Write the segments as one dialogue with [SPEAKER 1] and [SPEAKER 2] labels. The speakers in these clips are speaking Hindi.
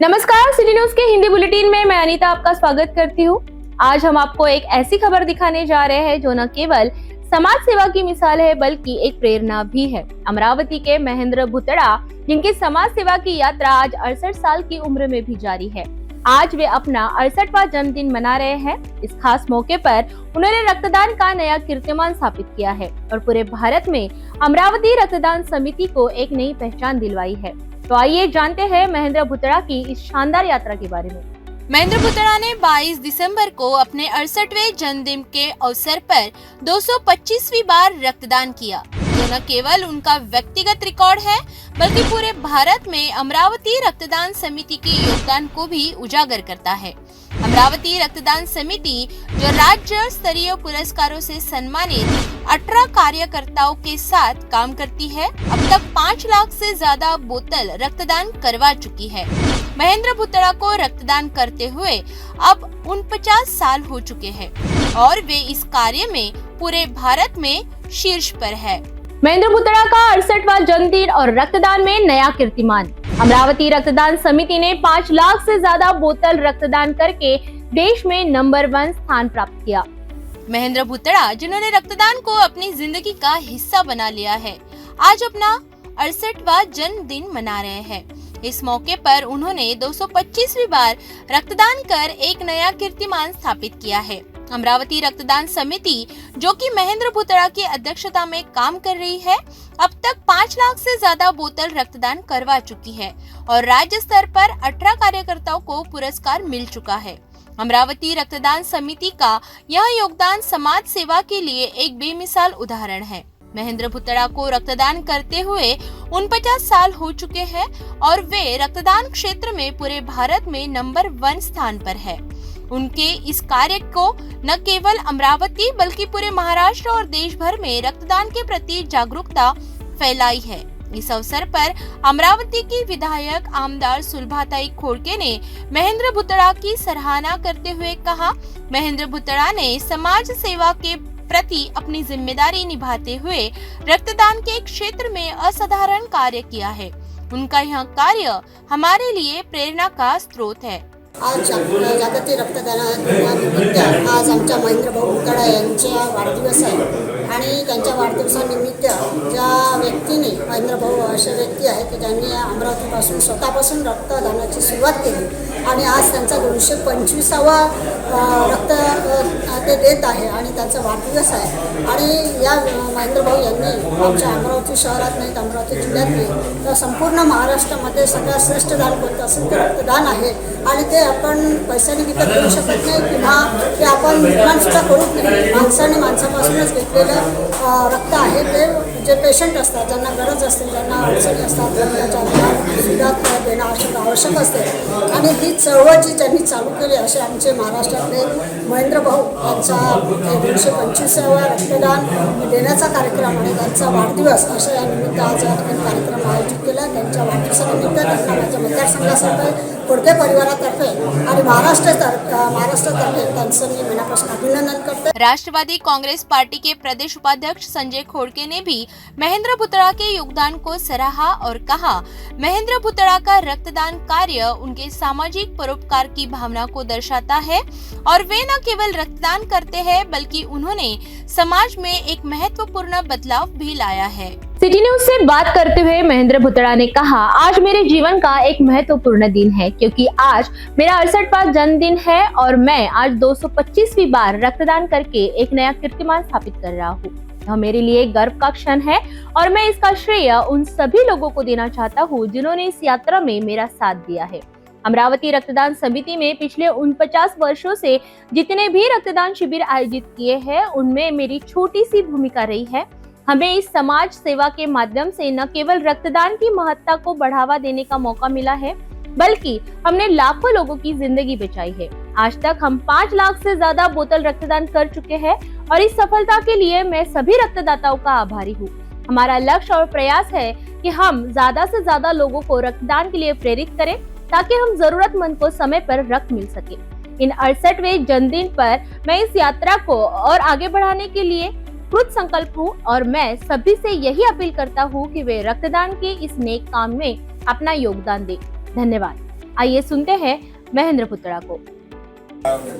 [SPEAKER 1] नमस्कार, सिटी न्यूज के हिंदी बुलेटिन में मैं अनीता आपका स्वागत करती हूँ। आज हम आपको एक ऐसी खबर दिखाने जा रहे हैं जो न केवल समाज सेवा की मिसाल है बल्कि एक प्रेरणा भी है। अमरावती के महेंद्र भुतड़ा, जिनकी समाज सेवा की यात्रा आज 68 साल की उम्र में भी जारी है। आज वे अपना 68वां जन्मदिन मना रहे हैं। इस खास मौके पर उन्होंने रक्तदान का नया कीर्तिमान स्थापित किया है और पूरे भारत में अमरावती रक्तदान समिति को एक नई पहचान दिलवाई है। तो आइए जानते हैं महेंद्र भुतड़ा की इस शानदार यात्रा के बारे में।
[SPEAKER 2] महेंद्र भुतड़ा ने 22 दिसंबर को अपने 68वें जन्मदिन के अवसर पर 225वीं बार रक्तदान किया, जो न केवल उनका व्यक्तिगत रिकॉर्ड है बल्कि पूरे भारत में अमरावती रक्तदान समिति के योगदान को भी उजागर करता है। अमरावती रक्तदान समिति जो राज्य स्तरीय पुरस्कारों से सम्मानित 18 कार्यकर्ताओं के साथ काम करती है, अब तक 5 लाख से ज्यादा बोतल रक्तदान करवा चुकी है। महेंद्र भुतड़ा को रक्तदान करते हुए अब 49 साल हो चुके हैं और वे इस कार्य में पूरे भारत में शीर्ष पर है।
[SPEAKER 1] महेंद्र भुतड़ा का 68वां जन्मदिन और रक्तदान में नया कीर्तिमान। अमरावती रक्तदान समिति ने 5 लाख से ज्यादा बोतल रक्तदान करके देश में नंबर 1 स्थान प्राप्त किया।
[SPEAKER 2] महेंद्र भुतड़ा, जिन्होंने रक्तदान को अपनी जिंदगी का हिस्सा बना लिया है, आज अपना 68वां जन्मदिन मना रहे हैं। इस मौके पर उन्होंने 225वीं बार रक्तदान कर एक नया कीर्तिमान स्थापित किया है। अमरावती रक्तदान समिति, जो कि महेंद्र भुतड़ा की अध्यक्षता में काम कर रही है, अब तक 5 लाख से ज्यादा बोतल रक्तदान करवा चुकी है और राज्य स्तर पर 18 कार्यकर्ताओं को पुरस्कार मिल चुका है। अमरावती रक्तदान समिति का यह योगदान समाज सेवा के लिए एक बेमिसाल उदाहरण है। महेंद्र भुतड़ा को रक्तदान करते हुए 49 साल हो चुके हैं और वे रक्तदान क्षेत्र में पूरे भारत में नंबर 1 स्थान पर है। उनके इस कार्य को न केवल अमरावती बल्कि पूरे महाराष्ट्र और देश भर में रक्तदान के प्रति जागरूकता फैलाई है। इस अवसर पर अमरावती की विधायक आमदार सुलभाताई खोड़के ने महेंद्र भुतड़ा की सराहना करते हुए कहा, महेंद्र भुतड़ा ने समाज सेवा के प्रति अपनी जिम्मेदारी निभाते हुए रक्तदान के क्षेत्र में असाधारण कार्य किया है। उनका यह कार्य हमारे लिए प्रेरणा का स्रोत है।
[SPEAKER 3] आज जागतिक रक्तदानानिमित्त आज आमच्या महेंद्र भाऊ भुतड़ा यांचा वाढदिवस आहे आणि त्यांच्या वाढदिवसानिमित्त ज्या व्यक्तीने महेंद्र भाऊ अशा व्यक्ती आहेत की ज्यांनी अमरावतीपासून स्वतःपासून रक्तदानाची सुरुवात केली आणि आज त्यांचा 225वा रक्त ते देत आहे आणि त्यांचा वाढदिवस आहे। आणि या महेंद्र भाऊ यांनी आमच्या अमरावती शहरात नाही, अमरावती जिल्ह्यात नाही तर संपूर्ण महाराष्ट्रामध्ये सगळ्यात श्रेष्ठ दान कोणतं असेल ते रक्तदान आहे आणि ते आपण पैशाने विकत घेऊ शकत नाही किंवा ते आपण निर्माण सुद्धा करूच नाही। माणसाने माणसापासूनच घेतलेलं रक्त आहे ते जे पेशंट असतात, ज्यांना गरज असते, ज्यांना अडचणी असतात, रक्ताच्या सुद्धा देणं आवश्यक असते आणि ही चळवळ जी ज्यांनी चालू केली असे आमचे महाराष्ट्रातले महेंद्र भाऊ यांचा 225वा रक्तदान देण्याचा कार्यक्रम आणि त्यांचा वाढदिवस अशा या निमित्त आज या ठिकाणी कार्यक्रम आयोजित केला। त्यांच्या वाढदिवसानिमित्त त्यांना माझ्या मतदारसंघातर्फे खोडके परिवारातर्फे आणि महाराष्ट्रातर्फे त्यांचं मी मनापासून अभिनंदन करते।
[SPEAKER 2] राष्ट्रवादी कांग्रेस पार्टी के प्रदेश उपाध्यक्ष संजय खोड़के ने भी महेंद्र भुतड़ा के योगदान को सराहा और कहा, महेंद्र भुतड़ा का रक्तदान कार्य उनके सामाजिक परोपकार की भावना को दर्शाता है और वे न केवल रक्तदान करते हैं बल्कि उन्होंने समाज में एक महत्वपूर्ण बदलाव भी लाया है।
[SPEAKER 1] सिटी न्यूज से बात करते हुए महेंद्र भुतड़ा ने कहा, आज मेरे जीवन का एक महत्वपूर्ण दिन है क्योंकि आज मेरा 68वां जन्मदिन है और मैं आज 225वीं बार रक्तदान करके एक नया कीर्तिमान स्थापित कर रहा हूँ। यह मेरे लिए गर्व का क्षण है और मैं इसका श्रेय उन सभी लोगों को देना चाहता हूँ जिन्होंने इस यात्रा में मेरा साथ दिया है। अमरावती रक्तदान समिति में पिछले 49 वर्षों से जितने भी रक्तदान शिविर आयोजित किए हैं उनमें मेरी छोटी सी भूमिका रही है। हमें इस समाज सेवा के माध्यम से न केवल रक्तदान की महत्ता को बढ़ावा देने का मौका मिला है बल्कि हमने लाखों लोगों की जिंदगी बचाई है। आज तक हम 5 लाख से ज्यादा बोतल रक्तदान कर चुके हैं और इस सफलता के लिए मैं सभी रक्तदाताओं का आभारी हूँ। हमारा लक्ष्य और प्रयास है कि हम ज्यादा से ज्यादा लोगों को रक्तदान के लिए प्रेरित करें ताकि हम जरूरतमंद को समय पर रक्त मिल सके। इन 68वें जन्मदिन पर मैं इस यात्रा को और आगे बढ़ाने के लिए कृत संकल्प हूँ और मैं सभी से यही अपील करता हूँ कि वे रक्तदान के इस नेक काम में अपना योगदान दें। धन्यवाद। आइए सुनते हैं महेंद्र पुतड़ा को।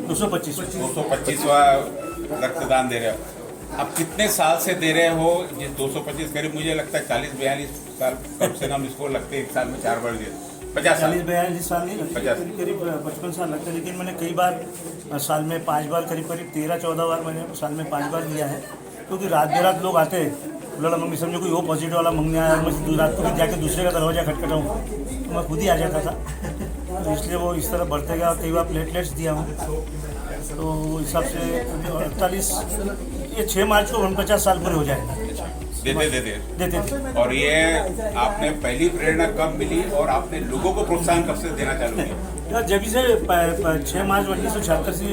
[SPEAKER 4] 225वां रक्तदान दे रहे हो। अब कितने साल से दे रहे हो? ये 225 करीब मुझे लगता है 40-42 साल कम से कम इसको लगते हैं। एक साल में 4 बार दिए 50 साल
[SPEAKER 5] 40-42 साल नहीं लगते,
[SPEAKER 4] 50
[SPEAKER 5] करीब 55 साल लगते हैं। लेकिन मैंने कई बार साल में 5 बार, करीब 13-14 बार मैंने साल में 5 बार दिया है। क्योंकि रात बेरात लोग आते हैं, ब्लड मंगनी, समझो कोई वो पॉजिटिव वाला मंगने आया, मैं रात को भी जाके दूसरे का दरवाजा खटखटाऊँ तो मैं खुद ही आ जाता था। तो इसलिए वो इस तरह बढ़ते गया। कई बार प्लेटलेट्स दिया हूँ, तो हिसाब से 48, ये 6 मार्च को 49 साल पूरे हो जाएगा।
[SPEAKER 4] देते थे। और ये आपने पहली प्रेरणा कब मिली और आपने लोगों को प्रोत्साहन कब से देना चालू किया?
[SPEAKER 5] जब से 6 मार्च 1976 से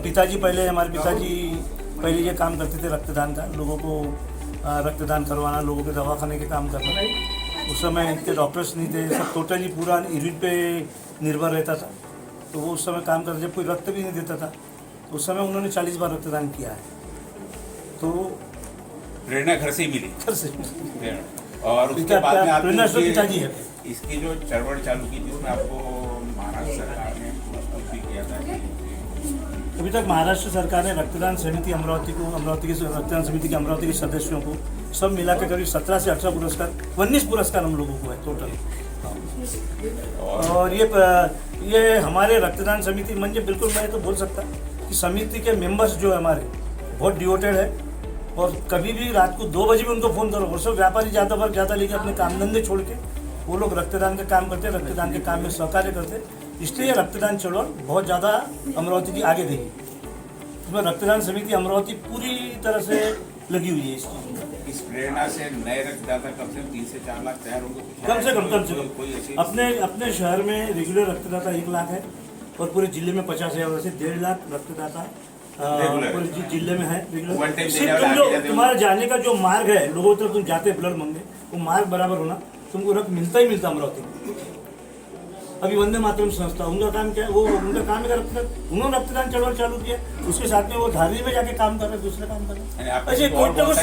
[SPEAKER 5] पिताजी, पहले हमारे पिताजी पहले ये काम करते थे रक्तदान का, लोगों को रक्तदान करवाना, लोगों के दवाखाने के काम करना। उस समय इतने डॉक्टर्स नहीं थे, सब टोटली पूरा यूरिन पे निर्भर रहता था। तो वो उस समय काम करते, जब कोई रक्त भी नहीं देता था, तो उस समय उन्होंने 40 बार रक्तदान किया है। तो
[SPEAKER 4] प्रेरणा घर से ही मिली।
[SPEAKER 5] घर से।
[SPEAKER 4] और उसके बाद में
[SPEAKER 5] प्रेरणा तो पिताजी है।
[SPEAKER 4] इसकी जो चळवळ चालू की जिसमें आपको महाराष्ट्र सरकार ने पुरस्कृत भी किया था।
[SPEAKER 5] अभी तक महाराष्ट्र सरकार ने रक्तदान समिति अमरावती को, अमरावती के रक्तदान समिति के अमरावती के सदस्यों को सब मिला के करीब 17 से 18 पुरस्कार, 19 पुरस्कार हम लोगों को है टोटल। और ये हमारे रक्तदान समिति म्हणजे बिल्कुल, मैं तो बोल सकता कि समिति के मेंबर्स जो है हमारे बहुत डिवोटेड है। और कभी भी रात को 2 बजे भी उनको फ़ोन करो, वो सब व्यापारी ज़्यादा वर्ग ज़्यादा लेके अपने काम धंधे छोड़ के वो लोग रक्तदान का काम करते, रक्तदान के काम में सहकार्य करते। इसलिए रक्तदान चळवळ बहुत ज़्यादा अमरावती की आगे देगी। इसमें रक्तदान समिति अमरावती पूरी तरह से लगी हुई है
[SPEAKER 4] इस प्रेरणा से नए रक्तदाता कम से कम 3 से 4 लाख तैयार होंगे।
[SPEAKER 5] कम से कम अपने शहर में रेगुलर रक्तदाता 1 लाख है और पूरे जिले में 50,000 से 1.5 लाख रक्तदाता पूरे जिले में है रेगुलर। सिर्फ तुम्हारा जाने का जो मार्ग है, लोगों तक तुम जाते ब्लड मांगने, वो मार्ग बराबर होना, तुमको रक्त मिलता ही मिलता अमरावती में। अभी वंदे मातरम संस्था, उनका काम क्या है? वो उनका काम है रक्तदान, उन्होंने रक्तदान चळवळ चालू किया। उसके साथ में वो धारनी में जाके काम कर रहे, दूसरे काम कर रहे। ऐसे कोई ना कोई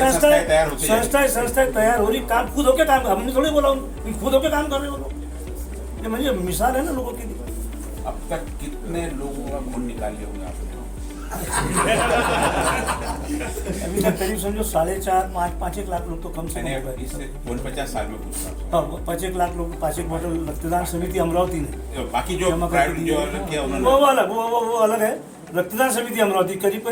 [SPEAKER 5] संस्थाएं तैयार हो रही, काम खुद होके काम, हमने थोड़ी बोला, खुद होके काम कर रहे हो लोग। ये मुझे मिसाल है ना लोगों की।
[SPEAKER 4] अब तक कितने लोगों का खून निकाल लिया होगा आपने?
[SPEAKER 5] अभी तक करीब समझो 4.5-5 लाख लोग तो कम से कम।
[SPEAKER 4] 49 साल में पूछता
[SPEAKER 5] हूँ। 5 लाख लोग 5 बोतल रक्तदान समिति अमरावती ने,
[SPEAKER 4] बाकी जो प्राइवेट जो अलग किया उन्होंने,
[SPEAKER 5] वो अलग है। रक्तदान समिति अमरावती करीब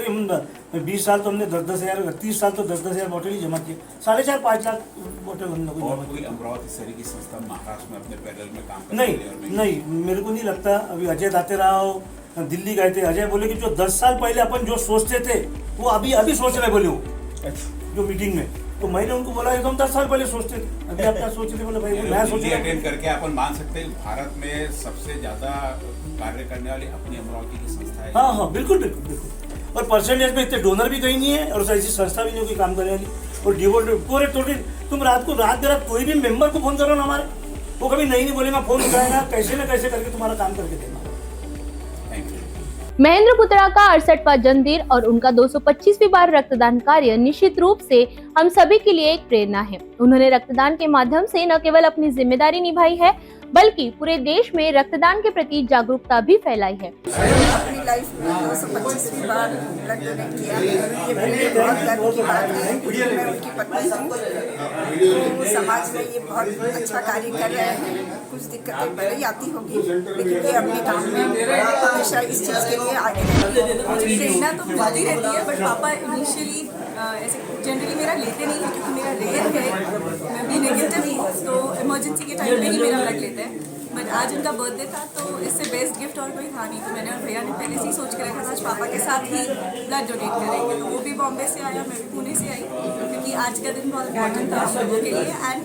[SPEAKER 5] 20 साल तो हमने 10,000, 30 साल तो 10,000 बोतल ही जमा किए। 4.5-5 लाख बोतल हमने
[SPEAKER 4] और कोई अमरावती शहर की संस्था महाराष्ट्र में अपने पैदल में काम
[SPEAKER 5] नहीं, मेरे को नहीं लगता। अभी अजय दातेराव दिल्ली गए थे, अजय बोले कि जो 10 साल पहले अपन जो सोचते थे वो अभी सोच रहे, बोले वो जो मीटिंग में। तो मैंने उनको बोला कि हम 10 साल पहले सोचते थे, अभी आप क्या सोच रहे थे? बोले भाई मैं सोच रहा
[SPEAKER 4] अटेंड करके अपन मान सकते हैं भारत में सबसे ज्यादा कार्य करने वाली अपनी अमरावती की संस्था है।
[SPEAKER 5] हाँ, बिल्कुल। और परसेंटेज में इतने डोनर भी कहीं नहीं है और ऐसी संस्था भी नहीं कोई काम करने वाली। और डिवोट पूरे टोटल, तुम रात बेरात कोई भी मेंबर को फोन करो ना हमारे, वो कभी नहीं बोलेगा, फोन उठाएगा, कैसे न कैसे करके तुम्हारा काम करके देना।
[SPEAKER 1] महेंद्र पुतड़ा का 68वां जन्मदिन और उनका 225वीं बार रक्तदान कार्य निश्चित रूप से हम सभी के लिए एक प्रेरणा है। उन्होंने रक्तदान के माध्यम से न केवल अपनी जिम्मेदारी निभाई है, बल्कि पूरे देश में रक्तदान के प्रति जागरूकता भी फैलाई है।
[SPEAKER 6] अपनी लाइफ में 225वीं बार ब्लड डोनेट किया। ये मेरे बहुत गर्व की बात है। मैं उनकी पत्नी हूँ, तो समाज में ये बहुत अच्छा कार्य कर रहे हैं। कुछ दिक्कतें भले ही आती होगी, लेकिन ये अपने काम में हमेशा इस चीज़ के लिए आगे रहते हैं।
[SPEAKER 7] प्रेरणा तो मिलती रहती है, बट पापा इनिशियली ऐसे जनरली मेरा लेते नहीं है, क्योंकि मेरा रेयर है, मैं भी नेगेटिव हूँ, तो इमरजेंसी के टाइम पे ही मेरा ब्लड लेते हैं। बट आज उनका बर्थडे था, तो इससे बेस्ट गिफ्ट और कोई था नहीं, तो मैंने और भैया ने पहले से ही सोच के रखा था आज पापा के साथ ही ब्लड डोनेट करेंगे। तो वो भी बॉम्बे से आया, मैं भी पुणे से आई, क्योंकि आज का दिन बहुत इम्पोर्टेंट था हम लोगों के लिए। And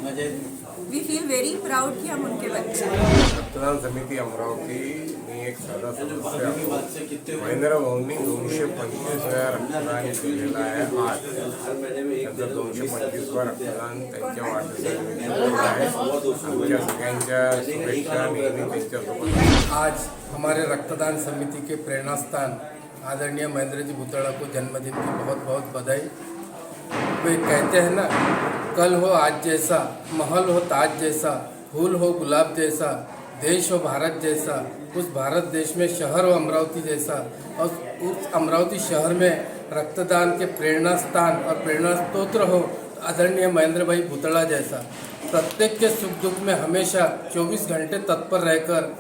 [SPEAKER 7] we feel very proud कि हम उनके बच्चे हैं।
[SPEAKER 8] रक्तदान समिती अमरावती मी एक साधा सदस्य महेंद्र भाऊंनी 225 रक्तदान केलेलं आहे। आज त्यांचं 225 रक्तदान त्यांच्या वाढदिवसानिमित्त आहे। आमच्या सगळ्यांच्या शुभेच्छा नेहमी त्यांच्यासोबत।
[SPEAKER 9] आज हमारे रक्तदान समिति के प्रेरणास्थान आदरणीय महेंद्र जी भुतड़ा को जन्मदिन की बहुत बहुत बधाई। वे कहते हैं ना, कल हो आज जैसा, महल हो ताज जैसा, फूल हो गुलाब जैसा, देश और भारत जैसा, उस भारत देश में शहर और अमरावती जैसा, और उस अमरावती शहर में रक्तदान के प्रेरणा स्थान और प्रेरणा स्तोत्र हो आदरणीय महेंद्र भाई भुतड़ा जैसा। प्रत्येक के सुख दुख में हमेशा 24 घंटे तत्पर रहकर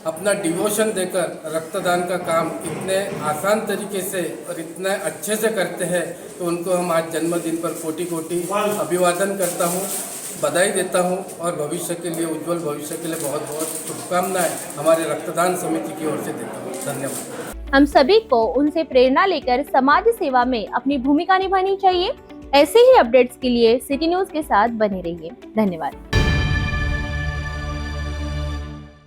[SPEAKER 9] अपना डिवोशन देकर रक्तदान का काम इतने आसान तरीके से और इतने अच्छे से करते हैं, तो उनको हम आज जन्मदिन पर कोटि कोटि अभिवादन करता हूँ, बधाई देता हूँ और भविष्य के लिए, उज्जवल भविष्य के लिए बहुत बहुत शुभकामनाएं हमारे रक्तदान समिति की ओर से देता हूँ। धन्यवाद।
[SPEAKER 1] हम सभी को उनसे प्रेरणा लेकर समाज सेवा में अपनी भूमिका निभानी चाहिए। ऐसे ही अपडेट्स के लिए सिटी न्यूज के साथ बने रहिए। धन्यवाद।